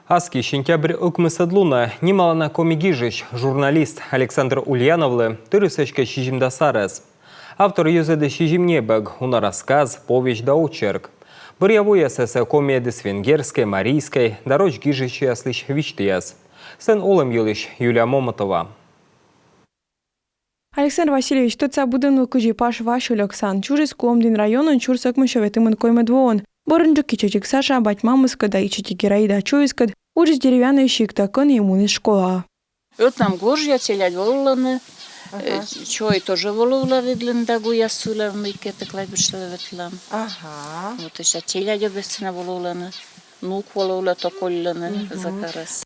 Аски сентябрь ыкмысадлуна немалана комигижич, журналист Александр Ульяновлы тырысочка шижимдасарес. Автор юзеды шижимнебег, уна рассказ, повесть да очерк. Бурьявуя сэсэ комеды с венгерской, марийской, дорожь гижичи аслыш вичтияс. Сен олем юлиш Юлия Момотова. Александр Васильевич, тот сабуден лукужи паш ваш Олексан, чужий скломдин районон чурсак мышеветымын коймедвоон. Борынжык кичечек Саша бать мамыска да ичечек Гераида чуискад, ужас деревянный щик такон ему из школа. Вот нам горжья телять волланы, чой тоже воловла видлен да гуя суларны кете клайбиштеле ветлам. Ага. Вот еще телять обесцена воловланы, нук воловла то колланы закарас.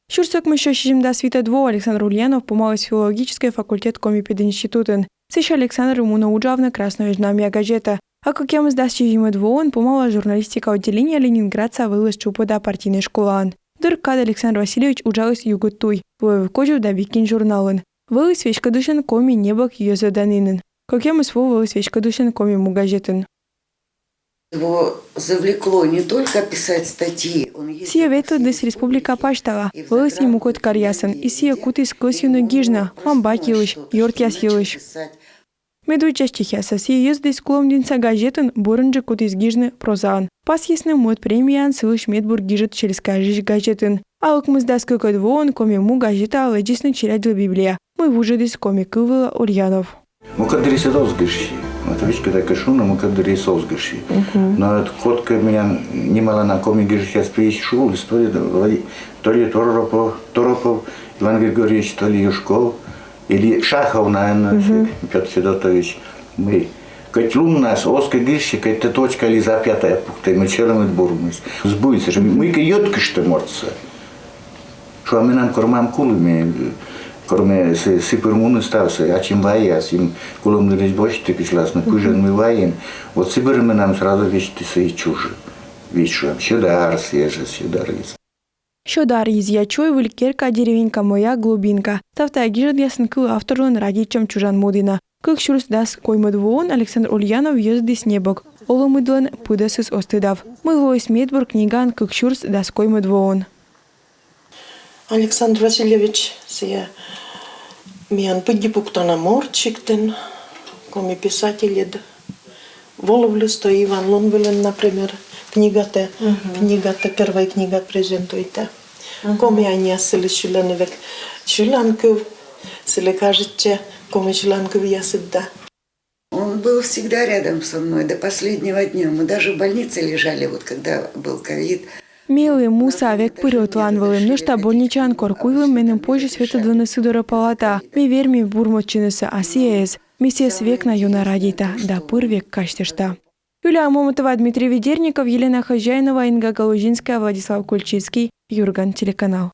Чурсак мышо шижимда свита дво Александр Ульянов помалась филологический факультет комипединститутен. Сыш Александр ему научавна красное знамя газета. А как я мздас шижиме двоон помала журналистика отделения Ленинградца вылез чупода партийной школан. Дыркад Александр Васильевич ужалась югутуй, вывыкожу да викин журналын. Вылез свечка душен коми небок ее заданинен. Как я мсву вылез свечка душен коми му газетен. Его завлекло не только писать статьи. Сия вету дес республика паштала, вылез ему кот карьясан, и сия кутис класину гижна, мамбак елыш, йортяс елыш. Медуй частихяса сия ездес кломдинца газетен, борынжы кутис гижны прозаан. Пас ясны мод премиян сылыш медбур гижет через каждый газетен. Алык мыздас кыкот воон коми му газета алэджисны черядил Библия. Мы вужедес коми кывыла Ульянов. Мукадри созгыши. Вот видишь, когда кашуна, мукадри созгыши. Но это котка меня немало на коми гижи сейчас приезжал, история то ли Торопов, Иван Григорьевич, то ли Юшков, или Шахов, наверное, Петр Федотович. Мы Катлун нас, оска гиши, кайта точка или за пятая пухта, мы черным отборумись. Сбуется же, мы кайотка что морца. Что мы нам кормам кулами, кроме сыпырмуны стався, а чем ваяс, им кулом на резьбоч ты пишлас, на кужен мы ваем, вот сыбыры мы нам сразу вещи свои чужи. Вещуем, сюдар съезжа, сюдар из. Щодар из ячой вылькерка деревенька моя глубинка. Тавта гижет ясен кыл авторлын радичам чужан модина. Как шурс дас коймедвоон Александр Ульянов ездис небок. Оломыдлан пыдасыс остыдав. Мы лоис медбур книган как шурс дас коймедвоон. Александр Васильевич, сия миян пыдипуктана морчиктен, коми писатель Воловлю сто Иван Лунвелен, например, книгата, первая книга презентуйте. Коми они осели шуляневек шулянков, сели кажется, коми шулянков я сюда. Он был всегда рядом со мной до последнего дня. Мы даже в больнице лежали, вот когда был ковид. Милый муса век пырытланвалым, но что больничан коркуйлым менем позже света донесудора палата. Ми верми бурмочинеса асиес. Миссис век на юна радита, да пыр век каштешта. Юлия Момотова, Дмитрий Ведерников, Елена Хозяинова, Инга Галужинская, Владислав Кульчицкий, Юрган, телеканал.